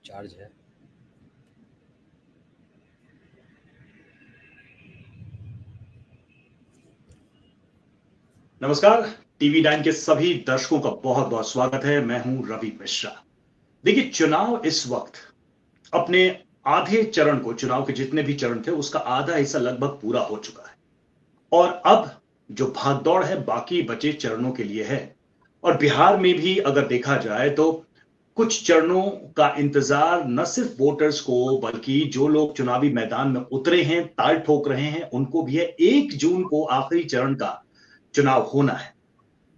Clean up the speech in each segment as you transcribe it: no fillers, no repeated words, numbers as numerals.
Charge है। नमस्कार, TV 9 के सभी दर्शकों का बहुत बहुत स्वागत है। मैं हूं रवि मिश्रा। देखिए, चुनाव इस वक्त अपने आधे चरण को, चुनाव के जितने भी चरण थे उसका आधा हिस्सा लगभग पूरा हो चुका है और अब जो भागदौड़ है बाकी बचे चरणों के लिए है। और बिहार में भी अगर देखा जाए तो कुछ चरणों का इंतजार न सिर्फ वोटर्स को बल्कि जो लोग चुनावी मैदान में उतरे हैं, ताल ठोक रहे हैं, उनको भी है। 1 जून को आखिरी चरण का चुनाव होना है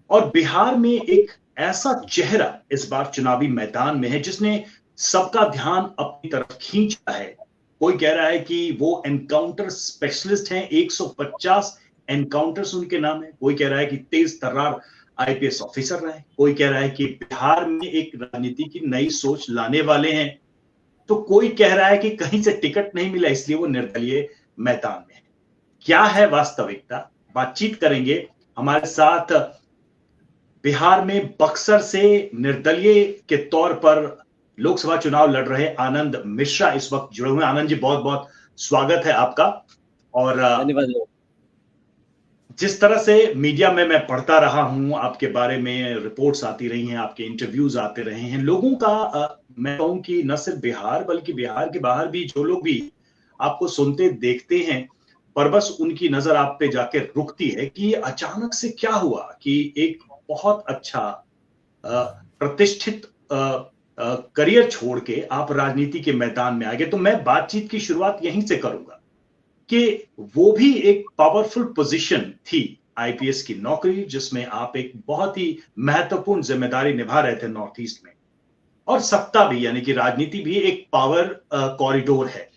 और बिहार में एक ऐसा चेहरा इस बार चुनावी मैदान में है जिसने सबका ध्यान अपनी तरफ खींचा है। कोई कह रहा है कि वो एनकाउंटर स्पेशलिस्ट हैं, 150 एनकाउंटर्स उनके नाम है। कोई कह रहा है कि तेज तर्रार आईपीएस ऑफिसर रहे। कोई कह रहा है कि बिहार में एक राजनीति की नई सोच लाने वाले हैं। तो कोई कह रहा है कि कहीं से टिकट नहीं मिला इसलिए वो निर्दलीय मैदान में है। क्या है वास्तविकता, बातचीत करेंगे। हमारे साथ बिहार में बक्सर से निर्दलीय के तौर पर लोकसभा चुनाव लड़ रहे आनंद मिश्रा इस वक्त जुड़े हुए हैं। आनंद जी, बहुत बहुत स्वागत है आपका। और धन्यवाद। जिस तरह से मीडिया में मैं पढ़ता रहा हूं, आपके बारे में रिपोर्ट्स आती रही हैं, आपके इंटरव्यूज आते रहे हैं, लोगों का मैं कहूं कि न सिर्फ बिहार बल्कि बिहार के बाहर भी जो लोग भी आपको सुनते देखते हैं, पर बस उनकी नजर आप पे जाके रुकती है कि अचानक से क्या हुआ कि एक बहुत अच्छा प्रतिष्ठित करियर छोड़ के आप राजनीति के मैदान में आ गए। तो मैं बातचीत की शुरुआत यहीं से करूंगा कि वो भी एक पावरफुल पोजीशन थी, आईपीएस की नौकरी, जिसमें आप एक बहुत ही महत्वपूर्ण जिम्मेदारी निभा रहे थे नॉर्थ ईस्ट में। और सत्ता भी, यानी कि राजनीति भी एक पावर कॉरिडोर है।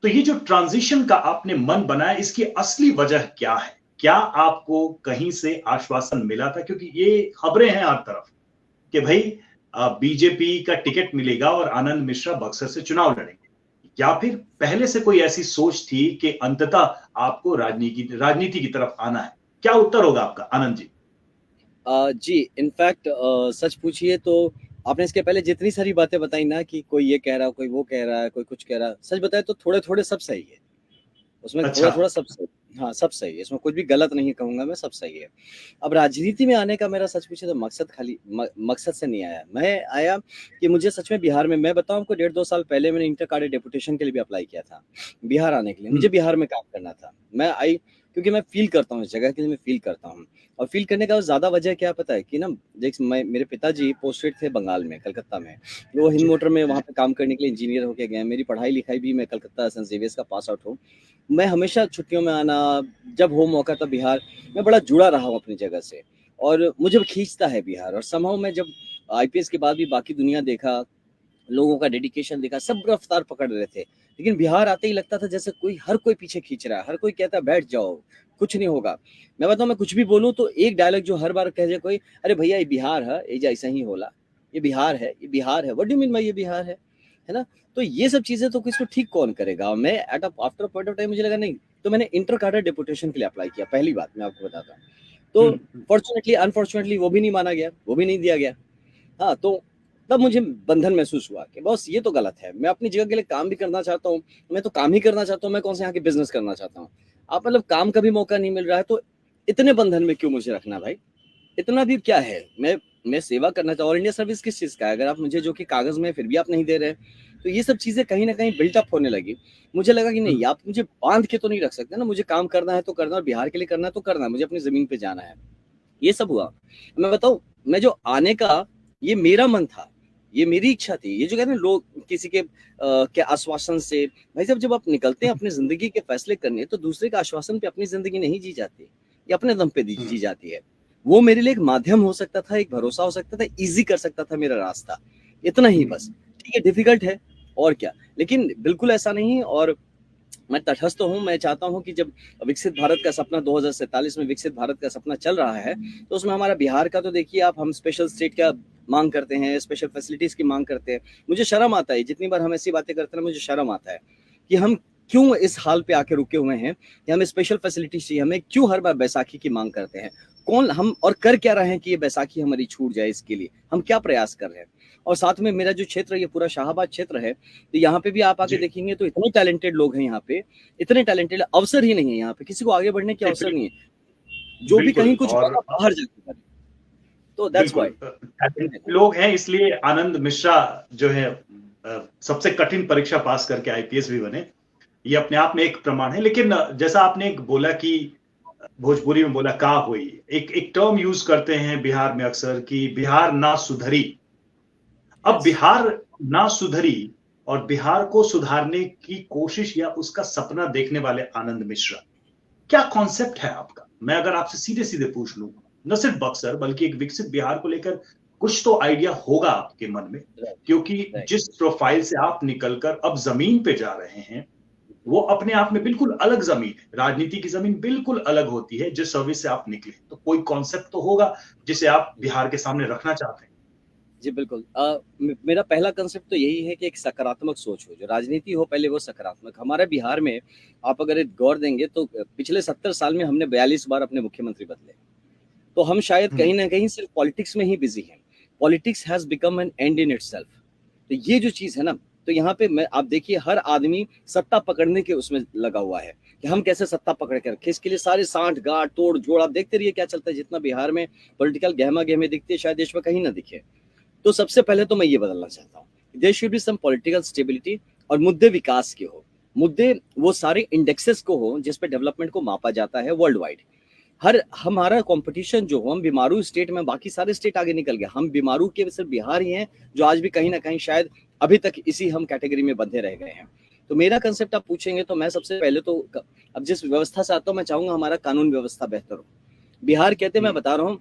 तो ये जो ट्रांजिशन का आपने मन बनाया, इसकी असली वजह क्या है? क्या आपको कहीं से आश्वासन मिला था? क्योंकि ये खबरें हैं हर तरफ कि भाई बीजेपी का टिकट मिलेगा और आनंद मिश्रा बक्सर से चुनाव लड़ेंगे, या फिर पहले से कोई ऐसी सोच थी कि अंततः आपको राजनीति की तरफ आना है? क्या उत्तर होगा आपका आनंद जी? जी, इनफैक्ट सच पूछिए तो आपने इसके पहले जितनी सारी बातें बताई ना कि कोई ये कह रहा है, कोई वो कह रहा है, कोई कुछ कह रहा है, सच बताए तो थोड़े-थोड़े सब सही है। उसमें अच्छा। थोड़ा-थोड़ा सब सही। हाँ, सब सही है, इसमें कुछ भी गलत नहीं कहूँगा मैं, सब सही है। अब राजनीति में आने का मेरा सच पूछे तो मकसद खाली मकसद से नहीं आया। मैं आया कि मुझे सच में बिहार में, मैं बताऊँ आपको, 1.5-2 साल पहले मैंने इंटर कैडर डेपुटेशन के लिए भी अप्लाई किया था, बिहार आने के लिए। मुझे बिहार में काम करना था। क्योंकि मैं फ़ील करता हूँ इस जगह के लिए, मैं फ़ील करता हूँ। और फ़ील करने का ज़्यादा वजह क्या पता है कि ना, मेरे पिताजी पोस्टेड थे बंगाल में, कलकत्ता में। वो हिंद जी मोटर में वहाँ जी। पे काम करने के लिए इंजीनियर होके गए हैं। मेरी पढ़ाई-लिखाई भी, मैं कलकत्ता सेंट ज़ेवियर्स का पास आउट हूँ। मैं हमेशा छुट्टियों में आना, जब हो मौका तब बिहार, मैं बड़ा जुड़ा रहा हूँ अपनी जगह से और मुझे खींचता है बिहार। और समहाउ मैं जब आईपीएस के बाद भी बाकी दुनिया देखा, लोगों का डेडिकेशन देखा, सब रफ्तार पकड़ रहे थे, लेकिन बिहार आते ही लगता था जैसे हर कोई पीछे खींच रहा है, हर कोई कहता है बैठ जाओ, कुछ नहीं होगा। मैं बताऊँ, मैं कुछ भी बोलूँ तो एक डायलॉग जो हर बार कह जाए कोई, अरे भैया ये बिहार है, ये ऐसा ही होला, ये बिहार है, ये बिहार है, व्हाट डू यू मीन भाई ये बिहार है ना? तो ये सब चीजें तो किसको ठीक कौन करेगा? मैं आफ्टर पॉइंट ऑफ टाइम मुझे लगा नहीं, तो मैंने इंटर कैडर डेपुटेशन के लिए अप्लाई किया। पहली बात मैं आपको बताता हूँ, तो हम्म। फॉर्चुनेटली अनफॉर्चुनेटली वो भी नहीं माना गया, वो भी नहीं दिया गया। हाँ, तो तब मुझे बंधन महसूस हुआ कि बस ये तो गलत है। मैं अपनी जगह के लिए काम भी करना चाहता हूँ, मैं तो काम ही करना चाहता हूँ, मैं कौन से यहाँ के बिजनेस करना चाहता हूँ। आप मतलब काम का भी मौका नहीं मिल रहा है तो इतने बंधन में क्यों मुझे रखना भाई? इतना भी क्या है? मैं सेवा करना चाहता हूँ। और इंडिया सर्विस किस चीज़ का है? अगर आप मुझे जो कि कागज़ में फिर भी आप नहीं दे रहे, तो ये सब चीज़ें कहीं न कहीं बिल्ट अप होने लगी। मुझे लगा कि नहीं, आप मुझे बाँध के तो नहीं रख सकते ना, मुझे काम करना है तो करना है और बिहार के लिए करना है तो करना है, मुझे अपनी ज़मीन पे जाना है। ये सब हुआ। मैं बताऊँ, मैं जो आने का, ये मेरा मन था, ये मेरी इच्छा थी। ये जो कहते हैं लोग किसी के आश्वासन से, भाई साहब जब आप निकलते हैं अपनी ज़िंदगी के फैसले करने, तो दूसरे के आश्वासन पे अपनी ज़िंदगी नहीं जी जाती, ये अपने दम पे जी जाती है। वो मेरे लिए एक माध्यम हो सकता था, एक भरोसा हो सकता था, ईज़ी कर सकता था मेरा रास्ता, इतना ही बस। ठीक है, डिफ़िकल्ट है और क्या, लेकिन बिल्कुल ऐसा नहीं। और मैं तटस्थ हूँ, मैं चाहता हूँ कि जब विकसित भारत का सपना 2047 में विकसित भारत का सपना चल रहा है, तो उसमें हमारा बिहार का तो देखिए आप, हम स्पेशल स्टेट का मांग करते हैं, स्पेशल फैसिलिटीज़ की मांग करते हैं। मुझे शर्म आता है, जितनी बार हम ऐसी बातें करते हैं मुझे शर्म आता है कि हम क्यों इस हाल पे आके रुके हुए हैं कि हमें स्पेशल फैसिलिटीज़ चाहिए, हमें क्यों हर बार बैसाखी की मांग करते हैं? कौन हम और कर क्या रहे हैं कि ये बैसाखी हमारी छूट जाए? इसके लिए हम क्या प्रयास कर रहे हैं? और साथ में मेरा जो क्षेत्र ये पूरा शाहाबाद क्षेत्र है, तो यहाँ पे भी आप आके जी देखेंगे तो इतने टैलेंटेड लोग हैं यहाँ पे, इतने टैलेंटेड, अवसर ही नहीं है यहाँ पे, किसी को आगे बढ़ने के जी, अवसर नहीं है। जो भी कहीं बिल्कुल। कुछ और करेगा बाहर जाके करे, तो दैट्स बिल्कुल व्हाई। talented लोग हैं, इसलिए आनंद मिश्रा जो है सबसे कठिन परीक्षा पास करके आईपीएस भी बने। ये अपने आप में एक प्रमाण है। लेकिन जैसा आपने एक बोला कि भोजपुरी में बोला का हुई, एक टर्म यूज करते हैं बिहार में अक्सर कि बिहार ना सुधरी। अब यस, बिहार ना सुधरी और बिहार को सुधारने की कोशिश या उसका सपना देखने वाले आनंद मिश्रा, क्या कॉन्सेप्ट है आपका? मैं अगर आपसे सीधे सीधे पूछ लूं, न सिर्फ बक्सर बल्कि एक विकसित बिहार को लेकर कुछ तो आइडिया होगा आपके मन में, राइट, क्योंकि राइट। जिस प्रोफाइल से आप निकलकर अब जमीन पे जा रहे हैं वो अपने आप में बिल्कुल अलग जमीन है। राजनीति की जमीन बिल्कुल अलग होती है जिस सर्विस से आप निकले। तो कोई कॉन्सेप्ट तो होगा जिसे आप बिहार के सामने रखना चाहते हैं। जी, बिल्कुल। मेरा पहला कंसेप्ट तो यही है कि एक सकारात्मक सोच हो, जो राजनीति हो पहले वो सकारात्मक। हमारे बिहार में आप अगर एक गौर देंगे तो पिछले 70 साल में हमने 42 बार अपने मुख्यमंत्री बदले। तो हम शायद कहीं न कहीं सिर्फ पॉलिटिक्स में ही बिज़ी हैं। Politics has become an and in itself. तो ये जो चीज़ है ना, तो यहाँ पे मैं आप देखिए हर आदमी सत्ता पकड़ने के उसमें लगा हुआ है, कि हम कैसे सत्ता पकड़ के रखें। इसके लिए सारे साँठ-गाँठ, तोड़-जोड़ आप देखते रहिए क्या चलता है। जितना बिहार में पॉलिटिकल गहमा-गहमी दिखती है, शायद देश में कहीं ना दिखे। तो सबसे पहले तो मैं ये बदलना चाहता हूँ, there should be some political stability, और मुद्दे विकास के हो। मुद्दे वो सारे इंडेक्सेस को हो जिस पे डेवलपमेंट को मापा जाता है वर्ल्ड वाइड। हर हमारा कंपटीशन जो हो, हम बीमारू स्टेट में, बाकी सारे स्टेट आगे निकल गए, हम बीमारू के सिर्फ बिहार ही हैं जो आज भी कहीं ना कहीं शायद अभी तक इसी हम कैटेगरी में बंधे रह गए हैं। तो मेरा कंसेप्ट आप पूछेंगे तो मैं सबसे पहले तो अब जिस व्यवस्था से आता हूँ, मैं चाहूंगा हमारा कानून व्यवस्था बेहतर हो। बिहार कहते मैं बता रहा हूँ,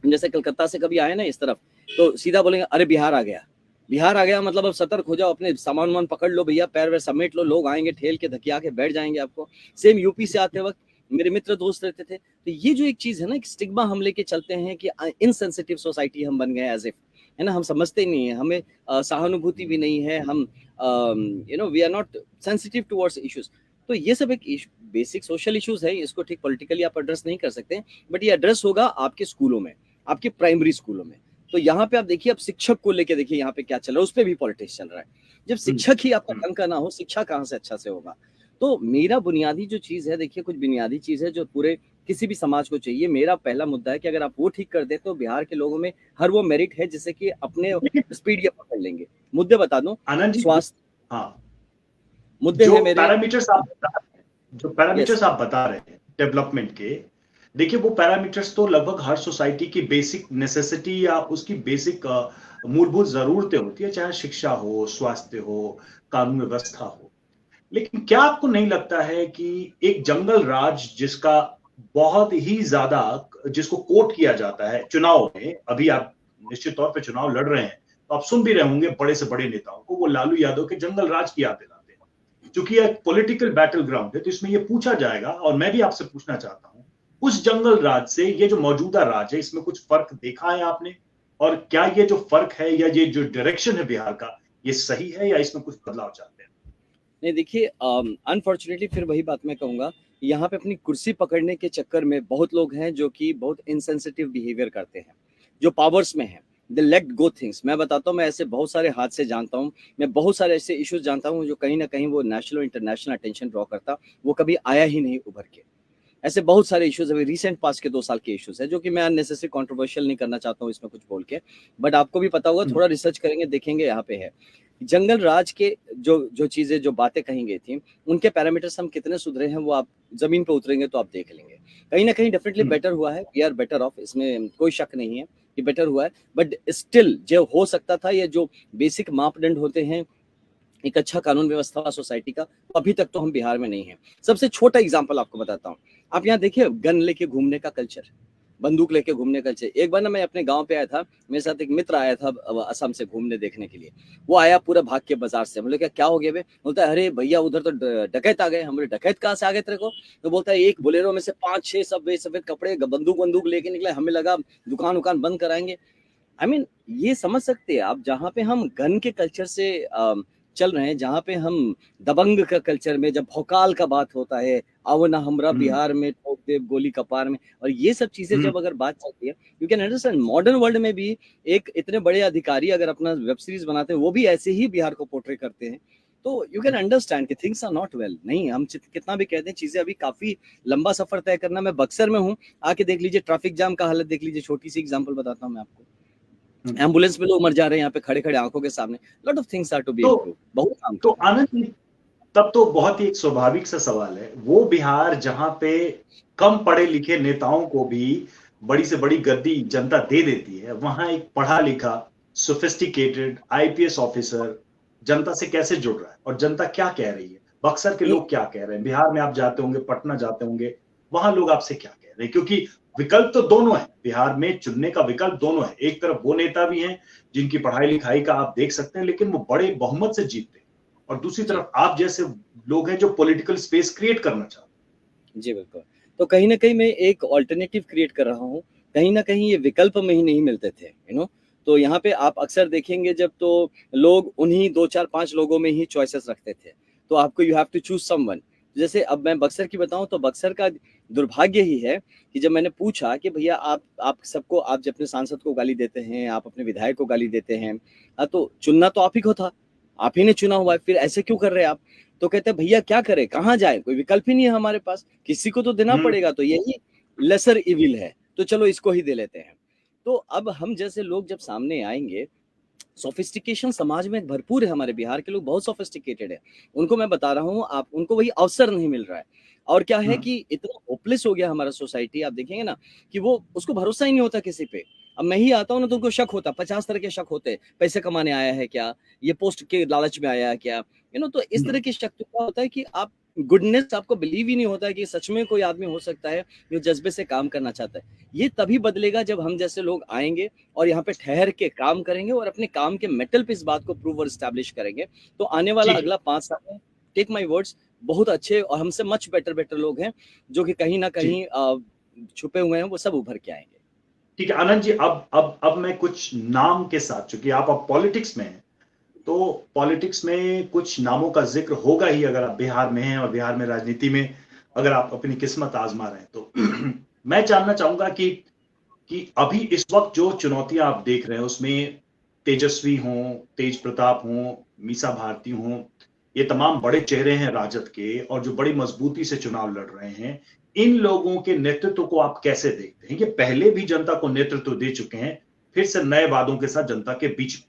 जैसे कलकत्ता से कभी आए ना इस तरफ, तो सीधा बोलेंगे अरे बिहार आ गया। बिहार आ गया मतलब अब सतर्क हो जाओ, अपने सामान वामान पकड़ लो भैया, पैर वैर समेट लो, लोग आएंगे ठेल के धकिया के बैठ जाएंगे आपको। सेम यूपी से आते वक्त मेरे मित्र दोस्त रहते थे। तो ये जो एक चीज है ना, एक स्टिग्मा हम लेके चलते हैं कि इनसेंसिटिव सोसाइटी हम बन गए एज इफ, है ना, हम समझते ही नहीं है, हमें सहानुभूति भी नहीं है, हम we are not sensitive towards issues. तो ये सब एक बेसिक सोशल इश्यूज है, इसको ठीक पॉलिटिकली आप एड्रेस नहीं कर सकते, बट ये एड्रेस होगा आपके स्कूलों में, आपके प्राइमरी स्कूलों में। तो यहाँ पे आप देखिए, अब शिक्षक को लेके देखिए यहाँ पे क्या चल रहा है, उस पर भी पॉलिटिक्स चल रहा है। जब शिक्षक ही आपका ढंग का ना हो, शिक्षा कहाँ से अच्छा से होगा। तो मेरा बुनियादी जो चीज है, देखिए कुछ बुनियादी चीज है जो पूरे किसी भी समाज को चाहिए। मेरा पहला मुद्दा है कि अगर आप वो ठीक कर दे तो बिहार के लोगों में हर वो मेरिट है जिससे कि अपने स्पीड ये पकड़ लेंगे। मुद्दे बता दूं, आनंद जी, स्वास्थ्य हाँ, मुद्दे जो हैं मेरे। पैरामीटर्स आप बता रहे हैं, जो यस, पैरामीटर्स आप बता रहे हैं डेवलपमेंट के, देखिए वो पैरामीटर्स तो लगभग हर सोसाइटी की बेसिक नेसेसिटी या उसकी बेसिक मूलभूत जरूरतें होती है, चाहे शिक्षा हो, स्वास्थ्य हो, कानून व्यवस्था हो। लेकिन क्या आपको नहीं लगता है कि एक जंगल राज जिसका बहुत ही ज्यादा, जिसको कोट किया जाता है चुनाव में, अभी आप निश्चित तौर पे चुनाव लड़ रहे हैं तो आप सुन भी रहे होंगे बड़े से बड़े नेताओं को, वो लालू यादव के जंगल राज की याद दिलाते हैं। चूंकि यह एक पॉलिटिकल बैटल ग्राउंड है तो इसमें यह पूछा जाएगा, और मैं भी आपसे पूछना चाहता हूं, उस जंगल राज से ये जो मौजूदा राज है इसमें कुछ फर्क देखा है आपने? और क्या ये जो फर्क है या ये जो डायरेक्शन है बिहार का, ये सही है या इसमें कुछ बदलाव चाहते हैं? नहीं देखिए, अनफॉर्चुनेटली फिर वही बात मैं कहूंगा, यहाँ पे अपनी कुर्सी पकड़ने के चक्कर में बहुत लोग हैं जो कि बहुत इनसेंसिटिव बिहेवियर करते हैं, जो पावर्स में हैं। दे लेट गो थिंग्स। मैं बताता हूँ, मैं ऐसे बहुत सारे हादसे जानता हूँ, मैं बहुत सारे ऐसे इश्यूज जानता हूँ जो कहीं ना कहीं वो नेशनल इंटरनेशनल अटेंशन ड्रॉ करता, वो कभी आया ही नहीं उभर के। ऐसे बहुत सारे इश्यूज अभी रिसेंट पास के 2 साल के इश्यूज है, जो कि मैं अननेसेसरी कंट्रोवर्शियल नहीं करना चाहता हूँ इसमें कुछ बोल के, बट आपको भी पता होगा, थोड़ा रिसर्च करेंगे देखेंगे यहाँ पे है। जंगल राज के जो जो चीजें, जो बातें कही गई थी, उनके पैरामीटर्स हम कितने सुधरे हैं वो आप जमीन पे उतरेंगे तो आप देख लेंगे। कहीं ना कहीं डेफिनेटली बेटर हुआ है, वी आर बेटर ऑफ, इसमें कोई शक नहीं है कि बेटर हुआ है, बट स्टिल जो हो सकता था, ये जो बेसिक मापदंड होते हैं एक अच्छा कानून व्यवस्था सोसाइटी का, अभी तक तो हम बिहार में नहीं है। सबसे छोटा एग्जांपल आपको बताता हूँ, आप यहाँ देखिए गन लेके घूमने का कल्चर, बंदूक लेके घूमने का कल्चर। एक बार ना मैं अपने गांव पे आया था, मेरे साथ एक मित्र आया था असम से घूमने देखने के लिए। वो आया पूरा भाग के बाजार से, बोले क्या हो गया बे? बोलता है अरे भैया उधर तो डकैत आ गए। हम बोले डकैत कहाँ से आ गए तेरे को? तो बोलता है एक बोलेरो में से 5-6 सब सफेद कपड़े बंदूक लेके निकले, हमें लगा दुकान उकान बंद कराएंगे। आई मीन ये समझ सकते हैं आप, जहाँ पे हम गन के कल्चर से चल रहे हैं, जहाँ पे हम दबंग का कल्चर में, जब भौकाल का बात होता है, आओ ना हमरा हम्म, बिहार में ठोक दे गोली कपार में, और ये सब चीजें हम्म, जब अगर बात चलती है, you can understand modern world में भी एक इतने बड़े अधिकारी अगर अपना वेब सीरीज बनाते हैं, वो भी ऐसे ही बिहार को पोर्ट्रे करते हैं, तो यू कैन अंडरस्टैंड कि थिंग्स आर नॉट वेल। नहीं, हम कितना भी कहते हैं, चीजें अभी काफी लंबा सफर तय करना। मैं बक्सर में हूँ, आके देख लीजिए ट्रैफिक जाम का हालत देख लीजिए। छोटी सी एग्जांपल बताता हूँ मैं आपको, हम्म। एम्बुलेंस में लोग मर जा रहे हैं यहाँ पे खड़े खड़े आंखों के सामने। Lot of things are to be to improve, बहुत काम तो करना है। आनंद जी, तब तो बहुत ही एक स्वाभाविक सा सवाल है, वो बिहार जहां पे कम पढ़े लिखे नेताओं को भी बड़ी से बड़ी गद्दी जनता दे देती है, वहां एक पढ़ा लिखा सोफिस्टिकेटेड आईपीएस ऑफिसर जनता से कैसे जुड़ रहा है, और जनता क्या कह रही है, बक्सर के नहीं, लोग क्या कह रहे हैं, बिहार में आप जाते होंगे, पटना जाते होंगे, वहां लोग आपसे क्या कह रहे हैं? क्योंकि विकल्प तो दोनों है, बिहार में चुनने का विकल्प दोनों है। एक तरफ वो नेता भी हैं जिनकी पढ़ाई लिखाई का आप देख सकते हैं, लेकिन वो बड़े बहुमत से जीतते हैं, और दूसरी जी तरफ आप जैसे लोग हैं जो पॉलिटिकल स्पेस क्रिएट करना चाहते जी बिल्कुल। तो कहीं ना कहीं मैं एक ऑल्टरनेटिव क्रिएट कर रहा हूँ। कहीं ना कहीं ये विकल्प में ही नहीं मिलते थे, तो यहाँ पे आप अक्सर देखेंगे जब तो लोग उन्हीं दो चार पांच लोगों में ही चॉइसेस रखते थे, तो आपको you have to choose someone. जैसे अब मैं बक्सर की बताऊं, तो बक्सर का दुर्भाग्य ही है कि जब मैंने पूछा कि भैया आप सबको, आप जब अपने सांसद को गाली देते हैं, आप अपने विधायक को गाली देते हैं, तो चुनना तो आप ही को था, आप ही ने चुना हुआ है, फिर ऐसे क्यों कर रहे हैं आप? तो कहते हैं भैया क्या करें, कहाँ जाए, कोई विकल्प ही नहीं है हमारे पास, किसी को तो देना हैं। पड़ेगा, तो यही लेसर इविल है, तो चलो इसको ही दे लेते हैं। तो अब हम जैसे लोग जब सामने आएंगे, सोफिस्टिकेशन समाज में भरपूर है, हमारे बिहार के लोग बहुत सोफिस्टिकेटेड है, उनको मैं बता रहा हूँ, आप उनको वही अवसर नहीं मिल रहा है। और क्या है कि इतना होपलेस हो गया हमारा सोसाइटी, आप देखेंगे ना कि वो उसको भरोसा ही नहीं होता किसी पे। अब मैं ही आता हूँ ना, तो उनको शक होता, 50 तरह के शक होते हैं, पैसे कमाने आया है क्या, ये पोस्ट के लालच में आया है क्या, तो इस तरह की शक तो क्या होता है कि आप गुडनेस आपको बिलीव ही नहीं होता है कि सच में कोई आदमी हो सकता है जो जज्बे से काम करना चाहता है। ये तभी बदलेगा जब हम जैसे लोग आएंगे और यहाँ पे ठहर के काम करेंगे और अपने काम के मेटल पे इस बात को प्रूव और स्टैब्लिश करेंगे। तो आने वाला ठीक है, अगला 5 साल में, टेक माई वर्ड्स, बहुत अच्छे और हमसे मच बेटर बेटर लोग हैं जो कि कहीं ना ठीक, कहीं छुपे हुए हैं, वो सब उभर के आएंगे। ठीक है आनंद जी। अब मैं कुछ नाम के साथ, चूंकि आप अब पॉलिटिक्स में हैं, तो पॉलिटिक्स में कुछ नामों का जिक्र होगा ही, अगर आप बिहार में हैं और बिहार में राजनीति में अगर आप अपनी किस्मत आजमा रहे हैं तो मैं जानना चाहूंगा कि अभी इस वक्त जो चुनौतियां आप देख रहे हैं, उसमें तेजस्वी हों, तेज प्रताप हों, मीसा भारती हों, ये तमाम बड़े चेहरे हैं राजद के और जो बड़ी मजबूती से चुनाव लड़ रहे हैं, इन लोगों के नेतृत्व को आप कैसे देखते हैं? ये पहले भी जनता को नेतृत्व दे चुके हैं, फिर से नए वादों के साथ जनता के बीच में।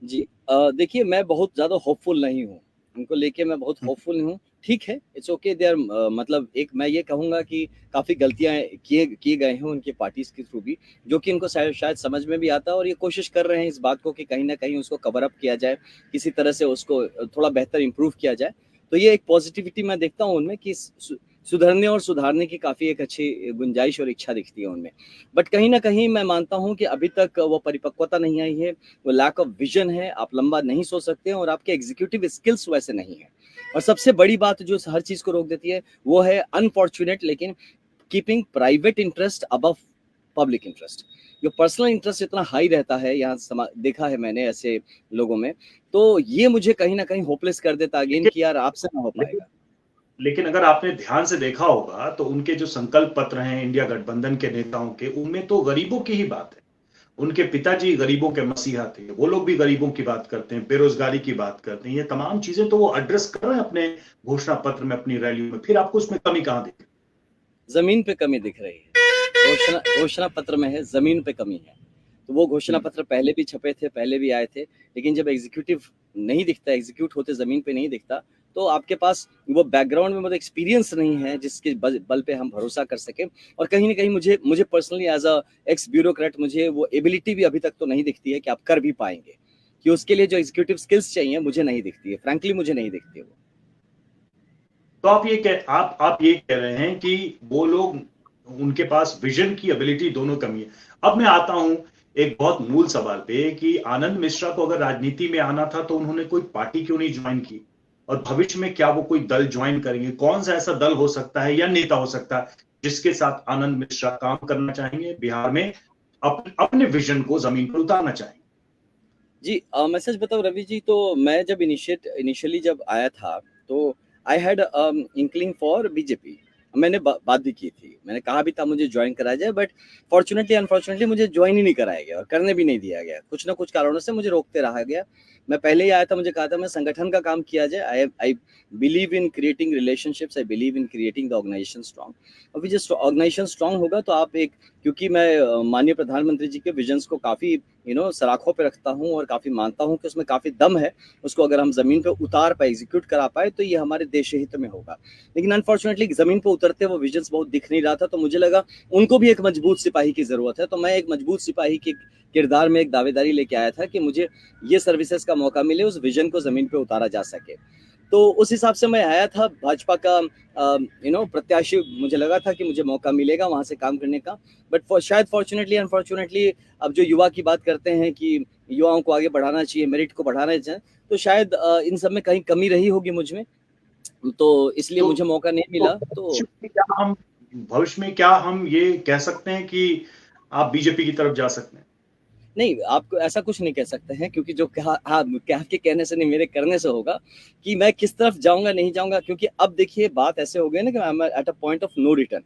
जी, देखिए मैं बहुत ज़्यादा होपफुल नहीं हूँ, उनको लेके मैं बहुत होपफुल नहीं हूँ। ठीक है, इट्स ओके, दे आर मतलब एक मैं ये कहूँगा कि काफ़ी गलतियाँ किए गए हैं उनकी पार्टीज़ के थ्रू भी, जो कि इनको शायद समझ में भी आता है, और ये कोशिश कर रहे हैं इस बात को कि कहीं न कहीं उसको कवर अप किया जाए, किसी तरह से उसको थोड़ा बेहतर इम्प्रूव किया जाए। तो ये एक पॉजिटिविटी मैं देखता हूँ उनमें कि सुधरने और सुधारने की काफ़ी एक अच्छी गुंजाइश और इच्छा दिखती है उनमें। बट कहीं न कहीं मैं मानता हूँ कि अभी तक वो परिपक्वता नहीं आई है, वो लैक ऑफ विजन है, आप लंबा नहीं सोच सकते हैं और आपके एग्जीक्यूटिव स्किल्स वैसे नहीं है। और सबसे बड़ी बात जो हर चीज़ को रोक देती है, वो है अनफॉर्चुनेट लेकिन keeping private interest above public interest. जो पर्सनल इंटरेस्ट इतना हाई रहता है यहाँ देखा है मैंने ऐसे लोगों में, तो ये मुझे कहीं ना कहीं होपलेस कर देता अगेन लेकिन कि यार आपसे ना हो लेकिन पाएगा। लेकिन अगर आपने ध्यान से देखा होगा तो उनके जो संकल्प पत्र हैं इंडिया गठबंधन के नेताओं के, उनमें तो गरीबों की ही बात है। उनके पिताजी गरीबों के मसीहा थे, वो लोग भी गरीबों की बात करते हैं, बेरोजगारी की बात करते हैं, ये तमाम चीजें तो वो एड्रेस कर रहे हैं अपने घोषणा पत्र में, अपनी रैलियों में। फिर आपको उसमें कमी कहां दिख जमीन पे कमी दिख रही है, घोषणा घोषणा पत्र में है, जमीन पे कमी है। तो वो घोषणा रही? पत्र पहले भी छपे थे, पहले भी आए थे, लेकिन जब एग्जीक्यूटिव नहीं दिखता, एग्जीक्यूट होते जमीन पे नहीं दिखता, तो आपके पास वो बैकग्राउंड में मतलब एक्सपीरियंस नहीं है जिसके बल पे हम भरोसा कर सके। और कहीं ना कहीं मुझे मुझे personally as a ex bureaucrat मुझे वो एबिलिटी भी अभी तक तो नहीं दिखती है कि आप कर भी पाएंगे, कि उसके लिए जो एग्जीक्यूटिव स्किल्स चाहिए मुझे नहीं दिखती है, फ्रैंकली मुझे नहीं दिखती है वो। तो आप ये कह रहे हैं कि वो लोग, उनके पास विजन की एबिलिटी दोनों कमी है। अब मैं आता हूं एक बहुत मूल सवाल पे कि आनंद मिश्रा को अगर राजनीति में आना था तो उन्होंने कोई पार्टी क्यों नहीं ज्वाइन की, और भविष्य में क्या वो कोई दल ज्वाइन करेंगे? कौन सा ऐसा दल हो सकता है या नेता हो सकता है जिसके साथ आनंद मिश्रा काम करना चाहेंगे बिहार में, अपने विजन को जमीन पर उतारना चाहेंगे? जी, मैं सच बताऊं रवि जी, तो मैं जब इनिशियली जब आया था, तो I had inkling for BJP. मैंने बात भी की थी, मैंने कहा भी था मुझे ज्वाइन कराया जाए, बट फॉर्चुनेटली अनफॉर्चुनेटली मुझे ज्वाइन ही नहीं कराया गया और करने भी नहीं दिया गया। कुछ ना कुछ कारणों से मुझे रोकते रहा गया। मैं पहले ही आया था, मुझे कहा था मैं संगठन का काम किया जाए। I believe in creating relationships, I believe in creating the organization strong. और जब ऑर्गेनाइजेशन स्ट्रॉन्ग होगा तो आप एक, क्योंकि मैं माननीय प्रधानमंत्री जी के विजन्स को काफ़ी सराखों पे रखता हूँ और काफ़ी मानता हूँ कि उसमें काफ़ी दम है। उसको अगर हम ज़मीन पे उतार पाए, एग्जीक्यूट करा पाए, तो ये हमारे देश हित में होगा। लेकिन अनफॉर्चुनेटली ज़मीन पे उतरते वो विजन्स बहुत दिख नहीं रहा था, तो मुझे लगा उनको भी एक मजबूत सिपाही की ज़रूरत है। तो मैं एक मजबूत सिपाही के किरदार में एक दावेदारी लेके आया था कि मुझे ये सर्विसेज का मौका मिले, उस विजन को ज़मीन पे उतारा जा सके। तो उस हिसाब से मैं आया था भाजपा का प्रत्याशी। मुझे लगा था कि मुझे मौका मिलेगा वहाँ से काम करने का, बट शायद फॉर्चुनेटली अनफॉर्चुनेटली अब जो युवा की बात करते हैं कि युवाओं को आगे बढ़ाना चाहिए, मेरिट को बढ़ाना चाहिए, तो शायद इन सब में कहीं कमी रही होगी मुझ में, तो इसलिए तो मुझे मौका नहीं मिला। तो भविष्य में क्या हम ये कह सकते हैं कि आप बीजेपी की तरफ जा सकते हैं? नहीं, आपको ऐसा कुछ नहीं कह सकते हैं, क्योंकि जो कहा के कहने से नहीं, मेरे करने से होगा कि मैं किस तरफ जाऊंगा नहीं जाऊंगा। क्योंकि अब देखिए बात ऐसे हो गई ना कि I am at a point of no return.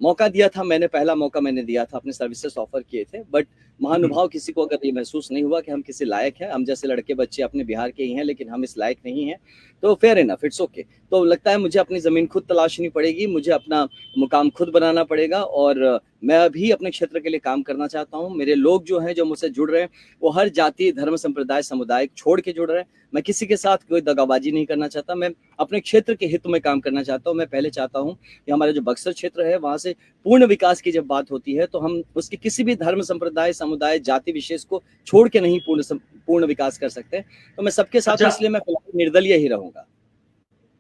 मौका दिया था मैंने, पहला मौका मैंने दिया था, अपने सर्विसेज ऑफर किए थे, बट महानुभाव किसी को अगर ये महसूस नहीं हुआ कि हम किसी लायक हैं, हम जैसे लड़के बच्चे अपने बिहार के ही हैं लेकिन हम इस लायक नहीं हैं, तो फेयर इनफ, इट्स ओके। तो लगता है मुझे अपनी ज़मीन खुद तलाशनी पड़ेगी, मुझे अपना मुकाम खुद बनाना पड़ेगा, और मैं भी अपने क्षेत्र के लिए काम करना चाहता हूँ। मेरे लोग जो हैं, जो मुझसे जुड़ रहे हैं, वो हर जाति, धर्म, संप्रदाय, समुदाय छोड़ के जुड़ रहे हैं। मैं किसी के साथ कोई दगाबाजी नहीं करना चाहता, मैं अपने क्षेत्र के हित में काम करना चाहता हूँ। मैं पहले चाहता हूँ कि हमारा जो बक्सर क्षेत्र है, वहाँ से पूर्ण विकास की जब बात होती है तो हम उसके किसी भी धर्म, संप्रदाय, समुदाय, जाति विशेष को छोड़ के नहीं पूर्ण विकास कर सकते। तो मैं सबके साथ अच्छा, इसलिए मैं फिलहाल निर्दलीय ही रहूंगा।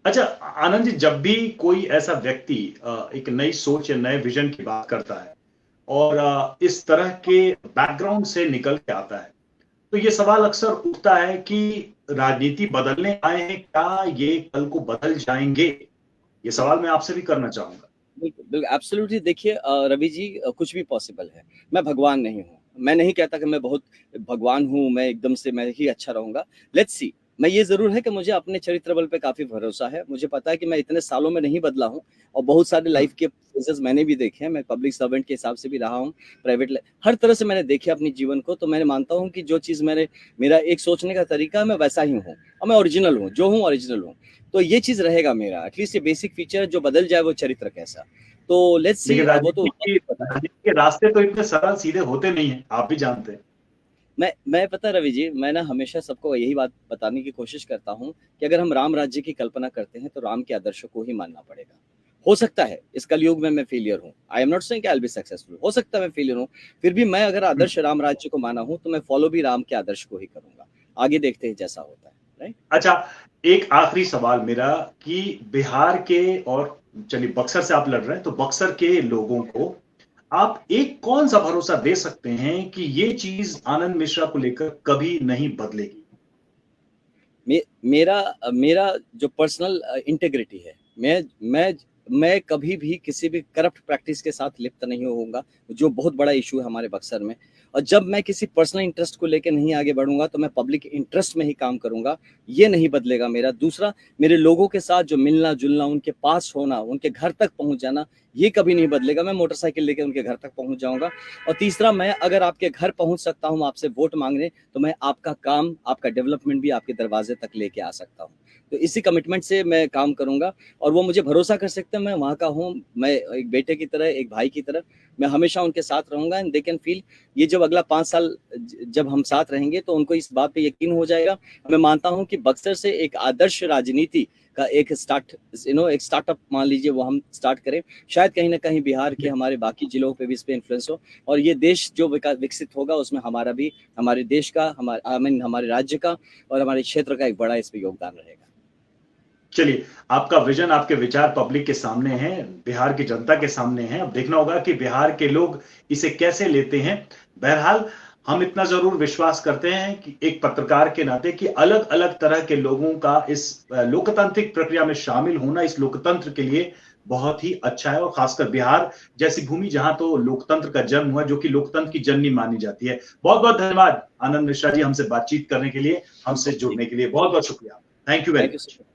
अच्छा आनंद जी, जब भी कोई ऐसा व्यक्ति एक नई सोच या नए विजन की बात करता है और इस तरह के बैकग्राउंड से निकल के आता है, तो ये सवाल अक्सर उठता है कि राजनीति बदलने आए हैं, क्या ये कल को बदल जाएंगे? ये सवाल मैं आपसे भी करना चाहूंगा। बिल्कुल, बिल्कुल, एब्सोल्युटली। देखिए रवि जी, कुछ भी पॉसिबल है। मैं भगवान नहीं हूँ। मैं नहीं कहता कि मैं बहुत भगवान हूँ, मैं एकदम से मैं ही अच्छा रहूँगा। Let's see. मैं ये ज़रूर है कि मुझे अपने चरित्र बल पे काफ़ी भरोसा है। मुझे पता है कि मैं इतने सालों में नहीं बदला हूँ, और बहुत सारे लाइफ़ के फेजेज़ मैंने भी देखे हैं। मैं पब्लिक सर्वेंट के हिसाब से भी रहा हूँ, हर तरह से मैंने देखा अपने जीवन को। तो मैं मानता हूँ कि जो चीज़ मेरा एक सोचने का तरीका है, मैं वैसा ही हूँ, और मैं ओरिजिनल हूँ, जो हूँ ओरिजिनल हूँ। तो ये चीज़ रहेगा मेरा, एटलीस्ट ये बेसिक फीचर जो बदल जाए वो चरित्र कैसा। तो लेट्स सी, लेकिन वो तो राजनीति के रास्ते तो इतने सरल सीधे होते नहीं है, आप भी जानते हैं। मैं पता है रवि जी, मैं ना हमेशा सबको यही बात बताने की कोशिश करता हूँ कि अगर हम राम राज्य की कल्पना करते हैं तो राम के आदर्शों को ही मानना पड़ेगा। हो सकता है इस कलयुग में मैं फेलियर हूँ, आई एम नॉट सेइंग कि आई विल बी सक्सेसफुल, हो सकता है मैं फेलियर हूँ, फिर भी मैं अगर आदर्श राम राज्य को माना हूँ तो मैं फॉलो भी राम के आदर्श को ही करूंगा। आगे देखते हैं जैसा होता है, राइट। अच्छा, एक आखिरी सवाल मेरा कि बिहार के, और चलिए बक्सर से आप लड़ रहे हैं, तो बक्सर के लोगों को आप एक कौन सा भरोसा दे सकते हैं कि ये चीज आनंद मिश्रा को लेकर कभी नहीं बदलेगी? मेरा मेरा जो पर्सनल इंटेग्रिटी है, मैं कभी भी किसी भी करप्ट प्रैक्टिस के साथ लिप्त नहीं होऊंगा, जो बहुत बड़ा इशू है हमारे बक्सर में। और जब मैं किसी पर्सनल इंटरेस्ट को लेकर नहीं आगे बढ़ूंगा तो मैं पब्लिक इंटरेस्ट में ही काम करूंगा, ये नहीं बदलेगा मेरा। दूसरा, मेरे लोगों के साथ जो मिलना जुलना, उनके पास होना, उनके घर तक पहुंच जाना, ये कभी नहीं बदलेगा। मैं मोटरसाइकिल लेकर उनके घर तक पहुंच जाऊंगा। और तीसरा, मैं अगर आपके घर पहुंच सकता हूं आपसे वोट मांगने, तो मैं आपका काम, आपका डेवलपमेंट भी आपके दरवाजे तक लेके आ सकता हूं। तो इसी कमिटमेंट से मैं काम करूंगा, और वो मुझे भरोसा कर सकते हैं, मैं वहाँ का हूँ, मैं एक बेटे की तरह, एक भाई की तरह मैं हमेशा उनके साथ रहूंगा। एंड दे कैन फील, ये जब अगला 5 साल जब हम साथ रहेंगे तो उनको इस बात पे यकीन हो जाएगा। मैं मानता हूँ कि बक्सर से एक आदर्श राजनीति का एक स्टार्टअप मान लीजिए, वो हम स्टार्ट करें, शायद कहीं ना कहीं बिहार के हमारे बाकी जिलों पे भी इस पे इन्फ्लुएंस हो, और ये देश जो विकसित होगा उसमें हमारा भी, हमारे देश का, हमारे राज्य का और हमारे क्षेत्र का एक बड़ा इस पे योगदान रहेगा। चलिए, आपका विजन, आपके विचार पब्लिक के सामने हैं, बिहार की जनता के सामने हैं। अब देखना होगा कि बिहार के लोग इसे कैसे लेते हैं। बहरहाल, हम इतना जरूर विश्वास करते हैं कि एक पत्रकार के नाते कि अलग अलग तरह के लोगों का इस लोकतांत्रिक प्रक्रिया में शामिल होना इस लोकतंत्र के लिए बहुत ही अच्छा है, और खासकर बिहार जैसी भूमि जहां तो लोकतंत्र का जन्म हुआ, जो कि लोकतंत्र की जननी मानी जाती है। बहुत बहुत धन्यवाद आनंद मिश्रा जी, हमसे बातचीत करने के लिए, हमसे जुड़ने के लिए बहुत बहुत शुक्रिया। Thank you very thank you. Much.